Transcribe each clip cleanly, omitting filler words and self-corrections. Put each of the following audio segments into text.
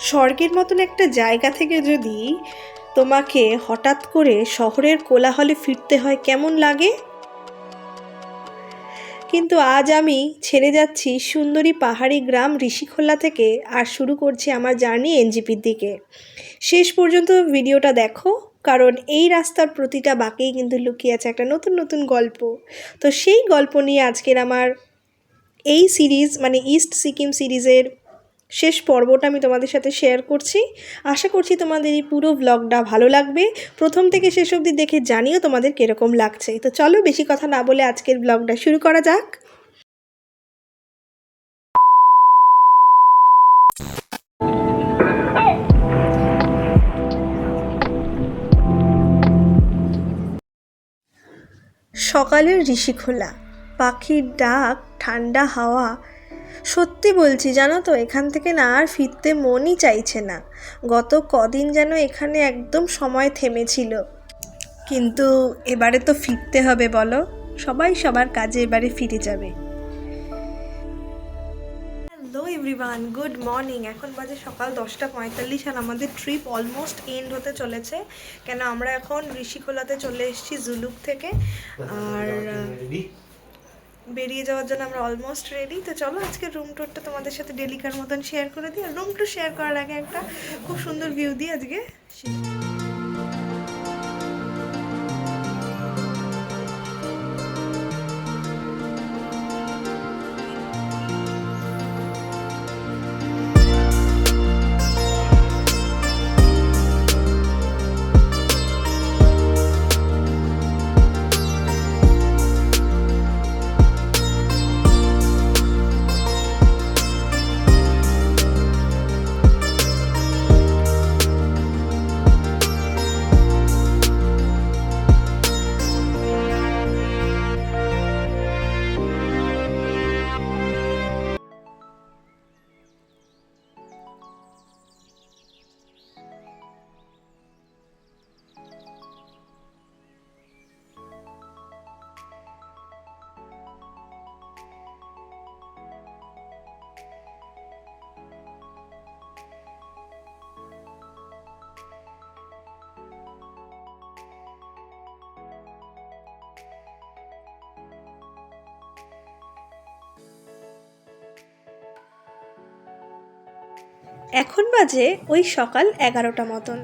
স্বর্গের মতন একটা জায়গা থেকে যদি তোমাকে হঠাৎ করে শহরের কোলাহলে ফিরতে হয় কেমন লাগে? কিন্তু আজ আমি ছেড়ে যাচ্ছি সুন্দরী পাহাড়ি গ্রাম ঋষিখোলা থেকে আর শুরু করছি আমার জার্নি এনজেপির দিকে। শেষ পর্যন্ত ভিডিওটা দেখো, কারণ এই রাস্তার প্রতিটা বাঁকেই কিন্তু লুকিয়ে আছে একটা নতুন নতুন গল্প। তো সেই গল্প নিয়ে আজকের আমার এই সিরিজ মানে ইস্ট সিকিম সিরিজের শেষ পর্বটা আমি তোমাদের সাথে শেয়ার করছি। আশা করছি তোমাদের এই পুরো ব্লগটা ভালো লাগবে। প্রথম থেকে শেষ অবধি দেখে জানিও তোমাদের কীরকম লাগছে। তো চলো বেশি কথা না বলে আজকের ব্লগটা শুরু করা যাক। সকালের ঋষিখোলা, পাখির ডাক, ঠান্ডা হাওয়া। সত্যি বলছি, জানো তো এখান থেকে না আর ফিরতে মনই চাইছে না। গত কদিন যেন এখানে একদম সময় থেমেছিল, কিন্তু এবারে তো ফিরতে হবে বলো। সবাই সবার কাজে এবারে ফিরে যাবে। Hello everyone, good morning. এখন বাজে সকাল 10:45 আর আমাদের ট্রিপ অলমোস্ট এন্ড হতে চলেছে। কেন আমরা এখন ঋষিখোলাতে চলে এসেছি জুলুক থেকে, আর বেরিয়ে যাওয়ার জন্য আমরা অলমোস্ট রেডি। তো চলো আজকে রুম টুরটা তোমাদের সাথে ডেলিকার মতন শেয়ার করে দিই। আর রুম টুর শেয়ার করার আগে একটা খুব সুন্দর ভিউ দিই আজকে। এখন বাজে ওই সকাল 11টা মতন,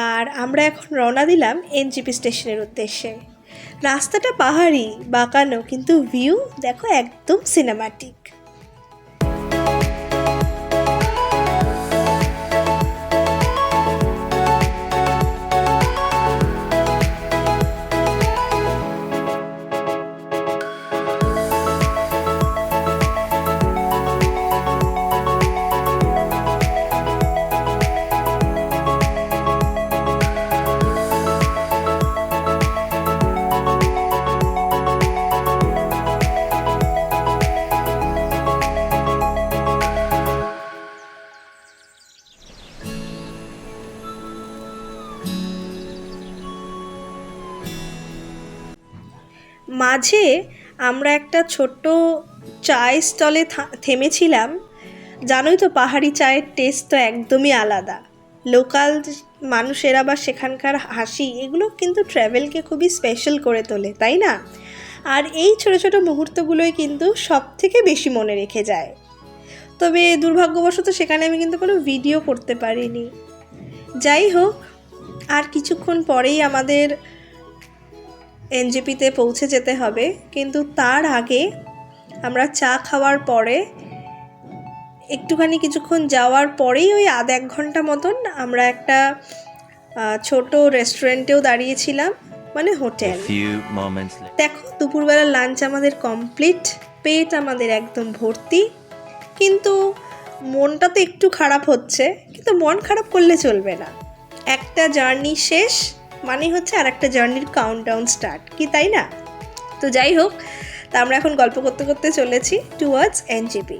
আর আমরা এখন রওনা দিলাম এনজেপি স্টেশনের উদ্দেশ্যে। রাস্তাটা পাহাড়ি বাঁকানো, কিন্তু ভিউ দেখো একদম সিনেমাটিক। মাঝে আমরা একটা ছোট্ট চায়ের স্টলে থেমেছিলাম। জানোই তো পাহাড়ি চায়ের টেস্ট তো একদমই আলাদা। লোকাল মানুষেরা বা সেখানকার হাসি, এগুলো কিন্তু ট্র্যাভেলকে খুবই স্পেশাল করে তোলে, তাই না? আর এই ছোটো ছোটো মুহূর্তগুলোই কিন্তু সব থেকে বেশি মনে রেখে যায়। তবে দুর্ভাগ্যবশত সেখানে আমি কিন্তু কোনো ভিডিও করতে পারিনি। যাই হোক, আর কিছুক্ষণ পরেই আমাদের এনজেপিতে পৌঁছে যেতে হবে, কিন্তু তার আগে আমরা চা খাওয়ার পরে একটুখানি কিছুক্ষণ যাওয়ার পরেই ওই আধ 1 ঘন্টা মতন আমরা একটা ছোট রেস্টুরেন্টেও দাঁড়িয়েছিলাম, মানে হোটেল। দেখো দুপুরবেলা লাঞ্চ আমাদের কমপ্লিট, পেট আমাদের একদম ভর্তি, কিন্তু মনটা তো একটু খারাপ হচ্ছে। কিন্তু মন খারাপ করলে চলবে না, একটা জার্নি শেষ মানে হচ্ছে আর একটা জার্নির কাউন্টডাউন স্টার্ট, কি তাই না? তো যাই হোক, তা আমরা এখন গল্প করতে করতে চলেছি টুয়ার্ডস এনজেপি।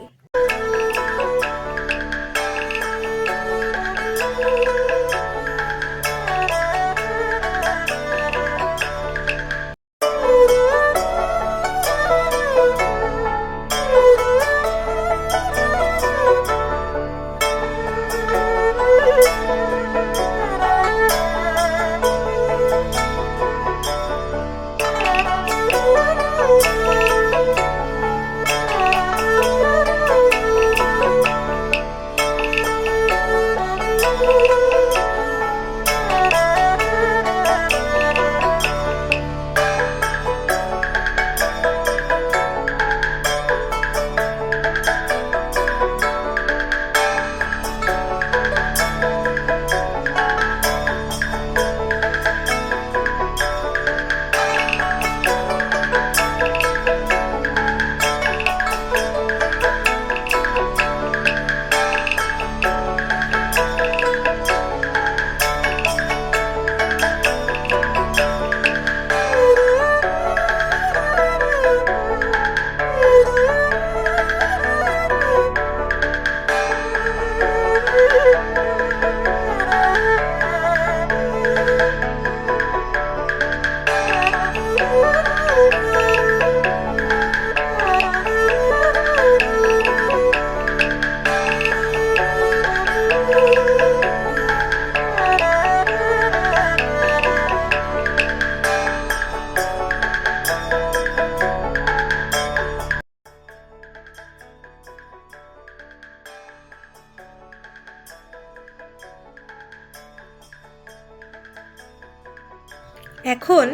এখন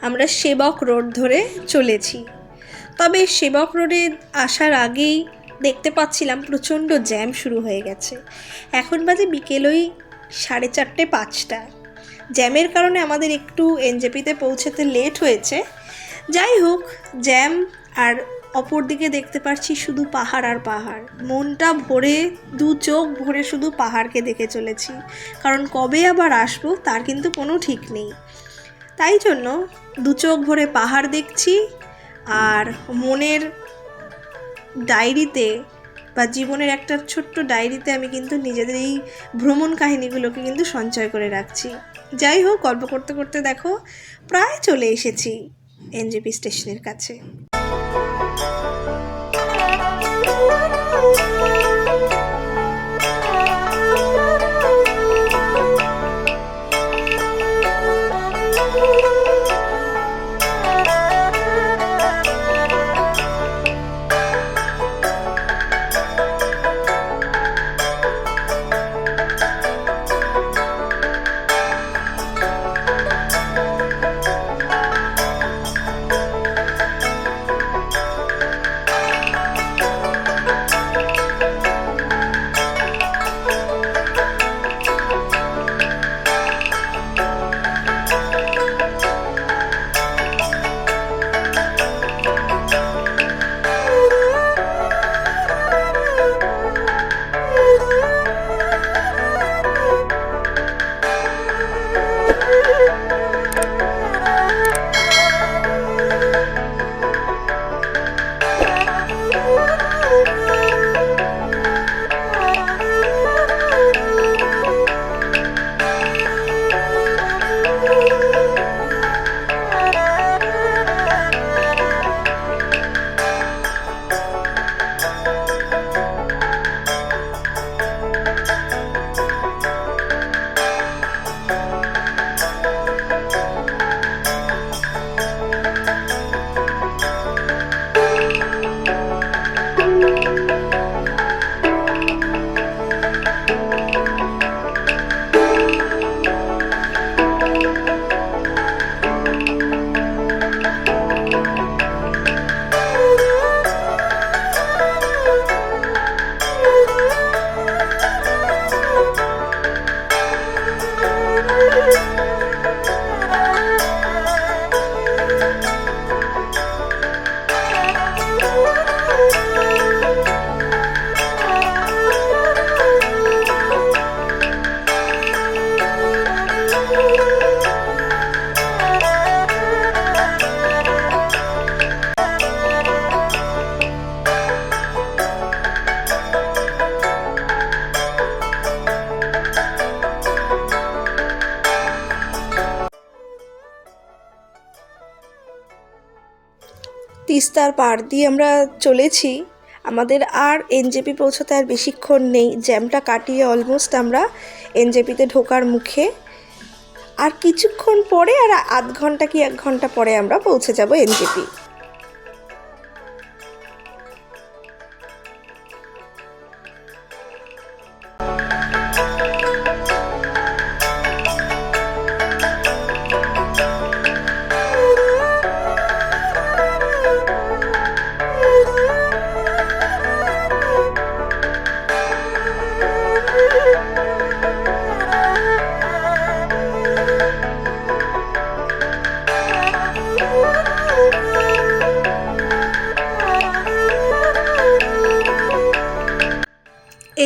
আমরা সেবক রোড ধরে চলেছি। তবে সেবক রোডে আসার আগেই দেখতে পাচ্ছিলাম প্রচণ্ড জ্যাম শুরু হয়ে গেছে। এখন বাজে বিকেল ওই 4:30-5টা। জ্যামের কারণে আমাদের একটু এনজেপিতে পৌঁছাতে লেট হয়েছে। যাই হোক, জ্যাম আর অপর দিকে দেখতে পাচ্ছি শুধু পাহাড় আর পাহাড়। মনটা ভরে, দু চোখ ভরে শুধু পাহাড়কে দেখে চলেছি, কারণ কবে আবার আসবো তার কিন্তু কোনো ঠিক নেই। তাই জন্য দু চোখ ভরে পাহাড় দেখছি, আর মনের ডায়েরিতে বা জীবনের একটা ছোট্ট ডায়েরিতে আমি কিন্তু নিজেদের এই ভ্রমণ কাহিনীগুলোকে কিন্তু সঞ্চয় করে রাখছি। যাই হোক, গল্প করতে করতে দেখো প্রায় চলে এসেছি এনজেপি স্টেশনের কাছে। তিস্তার পাড় দিয়ে আমরা চলেছি। আমাদের আর এনজেপি পৌঁছাতে আর বেশিক্ষণ নেই। জ্যামটা কাটিয়ে অলমোস্ট আমরা এনজেপিতে ঢোকার মুখে। আর কিছুক্ষণ পরে, আর আধ ঘন্টা কি 1 ঘন্টা পরে আমরা পৌঁছে যাব এনজেপি।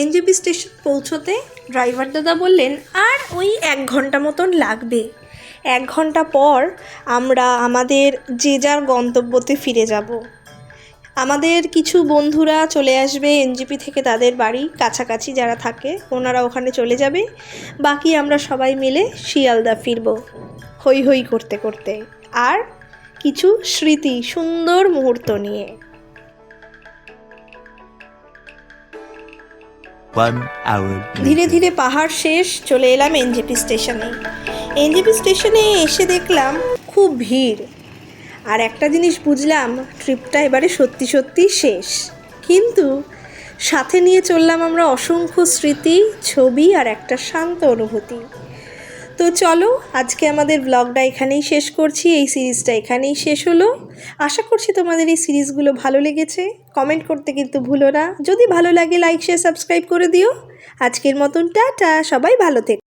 এনজেপি স্টেশন পৌঁছতে ড্রাইভার দাদা বললেন আর ওই 1 ঘন্টা মতন লাগবে। 1 ঘন্টা পর আমরা আমাদের যে যার গন্তব্যতে ফিরে যাব। আমাদের কিছু বন্ধুরা চলে আসবে এনজেপি থেকে, তাদের বাড়ি কাছাকাছি যারা থাকে ওনারা ওখানে চলে যাবে। বাকি আমরা সবাই মিলে শিয়ালদা ফিরব হই হই করতে করতে, আর কিছু স্মৃতি, সুন্দর মুহূর্ত নিয়ে। ধীরে ধীরে পাহাড় শেষ, চলে এলাম এনজেপি স্টেশনে। এনজেপি স্টেশনে এসে দেখলাম খুব ভিড়, আর একটা জিনিস বুঝলাম, ট্রিপটা এবারে সত্যি সত্যি শেষ। কিন্তু সাথে নিয়ে চললাম আমরা অসংখ্য স্মৃতি, ছবি আর একটা শান্ত অনুভূতি। তো চলো আজকে আমাদের ব্লগটা এখানেই শেষ করছি, এই সিরিজটা এখানেই শেষ হলো। আশা করছি তোমাদের এই সিরিজগুলো ভালো লেগেছে। কমেন্ট করতে কিন্তু ভুলো না, যদি ভালো লাগে লাইক শেয়ার সাবস্ক্রাইব করে দিও। আজকের মতন টাটা, সবাই ভালো থেকো।